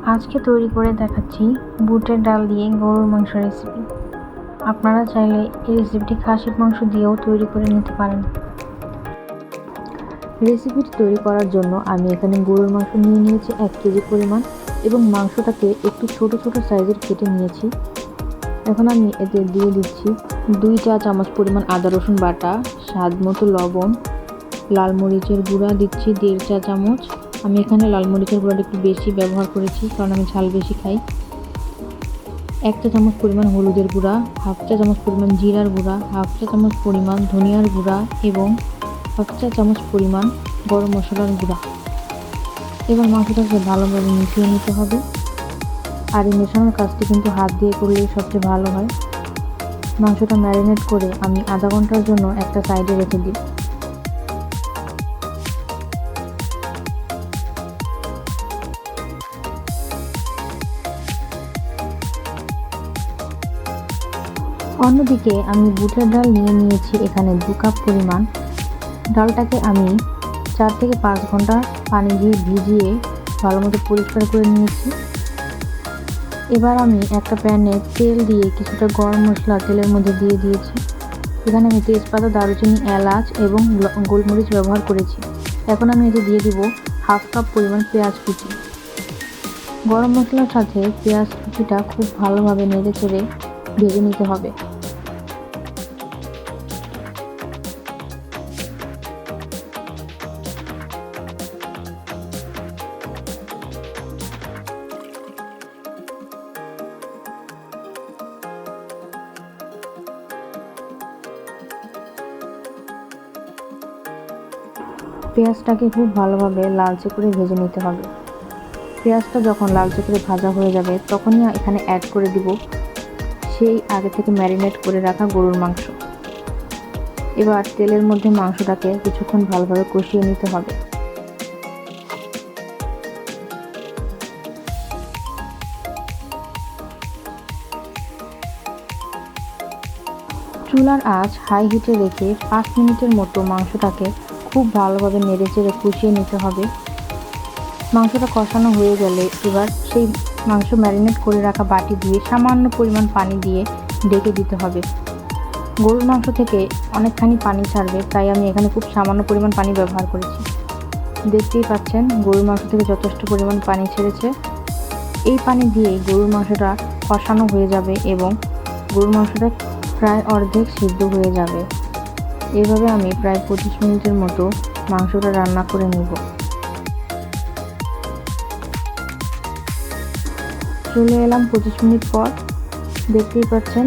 আজকে তৈরি করে দেখাচ্ছি বুটের ডাল দিয়ে গরুর মাংস রেসিপি। আপনারা চাইলে এই রেসিপিটি খাসির মাংস দিয়েও তৈরি করে নিতে পারেন। রেসিপিটি তৈরি করার জন্য আমি এখানে গরুর মাংস নিয়ে নিয়েছি 1 কেজি পরিমাণ এবং মাংসটাকে একটু ছোট ছোট সাইজের কেটে নিয়েছি। এখন আমি এতে দিয়ে দিচ্ছি 2 চা চামচ পরিমাণ আদা রসুন বাটা, স্বাদ মতো লবণ, লাল মরিচের গুঁড়া দিচ্ছি 1.5 চা চামচ। আমি এখানে লাল মরিচের গুঁড়াটা একটু বেশি ব্যবহার করেছি কারণ আমি ঝাল বেশি খাই। 1 চা চামচ পরিমাণ হলুদের গুঁড়া, 1/2 চা চামচ পরিমাণ জিরার গুঁড়া, 1/2 চা চামচ পরিমাণ ধনিয়ার গুঁড়া এবং 1/2 চা চামচ পরিমাণ গরম মশলার গুঁড়া। এবার মাংসটাকে ভালোভাবে মিশিয়ে নিতে হবে। আর এই মেশানোর কাজটি কিন্তু হাত দিয়ে করলেই সবচেয়ে ভালো হয়। মাংসটা ম্যারিনেট করে আমি আধা ঘন্টার জন্য একটা সাইডে রেখে দিই। অন্যদিকে আমি বুটের ডাল নিয়ে নিয়েছি এখানে 2 কাপ পরিমাণ। ডালটাকে আমি 4 থেকে 5 ঘন্টা পানি দিয়ে ভিজিয়ে ভালো মতো পরিষ্কার করে নিয়েছি। এবার আমি একটা প্যানে তেল দিয়ে কিছুটা গরম মশলা তেলের মধ্যে দিয়ে দিয়েছি। এখানে আমি তেজপাতা, দারুচিনি, এলাচ এবং গোলমরিচ ব্যবহার করেছি। এখন আমি এতে দিয়ে দিব 1/2 কাপ পরিমাণ পেঁয়াজ কুচি। গরম মশলার সাথে পেঁয়াজ কুচিটা খুব ভালোভাবে নেড়ে চেড়ে ভেজে নিতে হবে। পেঁয়াজটাকে খুব ভালোভাবে লালচে করে ভেজে নিতে হবে। পেঁয়াজটা যখন লালচে করে ভাজা হয়ে যাবে তখনই এখানে অ্যাড করে দিব সেই আগে থেকে ম্যারিনেট করে রাখা গরুর মাংস। এবার তেলের মধ্যে মাংসটাকে কিছুক্ষণ ভালোভাবে কষিয়ে নিতে হবে। চুলার আঁচ হাই হিটে রেখে 5 মিনিটের মতো মাংসটাকে খুব ভালোভাবে নেড়েচেড়ে কষিয়ে নিতে হবে। মাংসটা কষানো হয়ে গেলে এবার সেই মাংস ম্যারিনেট করে রাখা বাটি দিয়ে সামান্য পরিমাণ পানি দিয়ে ঢেকে দিতে হবে। গরুর মাংস থেকে অনেকখানি পানি ছাড়বে, তাই আমি এখানে খুব সামান্য পরিমাণ পানি ব্যবহার করেছি। দেখতেই পাচ্ছেন গরুর মাংস থেকে যথেষ্ট পরিমাণ পানি ছেড়েছে। এই পানি দিয়ে গরুর মাংসটা কষানো হয়ে যাবে এবং গরুর মাংসটা প্রায় অর্ধেক সিদ্ধ হয়ে যাবে। এভাবে আমি প্রায় 25 মিনিটের মতো মাংসটা রান্না করে নেব। চলে এলাম 25 মিনিট পর। দেখতেই পাচ্ছেন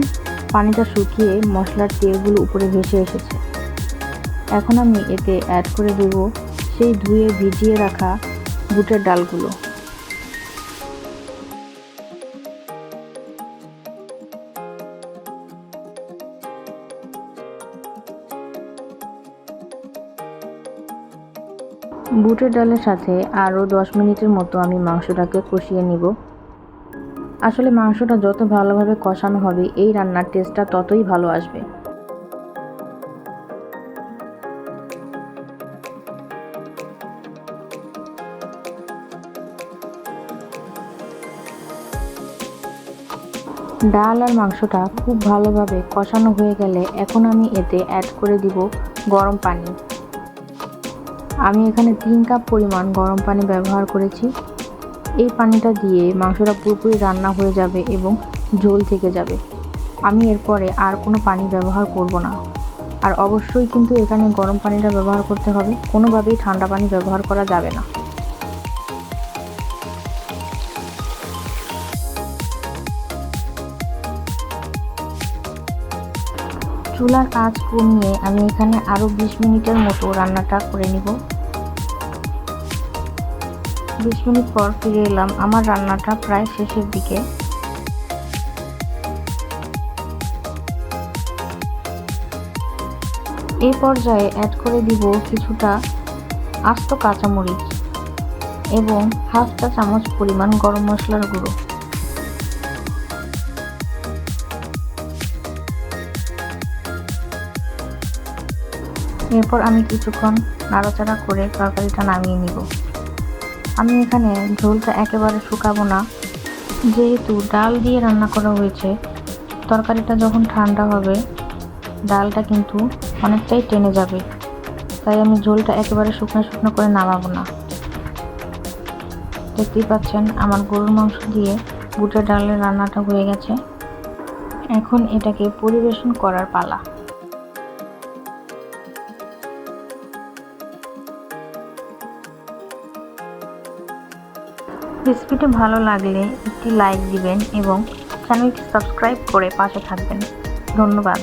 পানিটা শুকিয়ে মশলার তেলগুলো উপরে ভেসে এসেছে। এখন আমি এতে অ্যাড করে দেব সেই ধুয়ে ভিজিয়ে রাখা বুটের ডালগুলো। বুটের ডালের সাথে আরও 10 মিনিটের মতো আমি মাংসটাকে কষিয়ে নিব। আসলে মাংসটা যত ভালোভাবে কষানো হবে এই রান্নার টেস্টটা ততই ভালো আসবে। ডাল আর মাংসটা খুব ভালোভাবে কষানো হয়ে গেলে এখন আমি এতে অ্যাড করে দিব গরম পানি। আমি এখানে 3 কাপ পরিমাণ গরম পানি ব্যবহার করেছি। এই পানিটা দিয়ে মাংসটা পুরোপুরি রান্না হয়ে যাবে এবং ঝোল থেকে যাবে। আমি এরপরে আর কোনো পানি ব্যবহার করব না। আর অবশ্যই কিন্তু এখানে গরম পানিটা ব্যবহার করতে হবে, কোনোভাবেই ঠান্ডা পানি ব্যবহার করা যাবে না। চুলার আঁচ কমিয়ে আমি এখানে আরও 20 মিনিটের মতো রান্নাটা করে নিব। 20 মিনিট পর ফিরে এলাম। আমার রান্নাটা প্রায় শেষের দিকে। এই পর্যায়ে অ্যাড করে দিব কিছুটা আস্ত কাঁচামরিচ এবং 1/2 চা চামচ পরিমাণ গরম মশলার গুঁড়ো। এরপর আমি কিছুক্ষণ নাড়াচাড়া করে তরকারিটা নামিয়ে নিব। আমি এখানে ঝোলটা একেবারে শুকাবো না, যেহেতু ডাল দিয়ে রান্না করা হয়েছে। তরকারিটা যখন ঠান্ডা হবে ডালটা কিন্তু অনেকটাই টেনে যাবে, তাই আমি ঝোলটা একেবারে শুকনো শুকনো করে নামাবো না। দেখতেই পাচ্ছেন আমার গরুর মাংস দিয়ে বুটের ডালের রান্নাটা হয়ে গেছে। এখন এটাকে পরিবেশন করার পালা। রেসিপিটি ভালো লাগলে একটি লাইক দিবেন এবং চ্যানেলটি সাবস্ক্রাইব করে পাশে থাকবেন। ধন্যবাদ।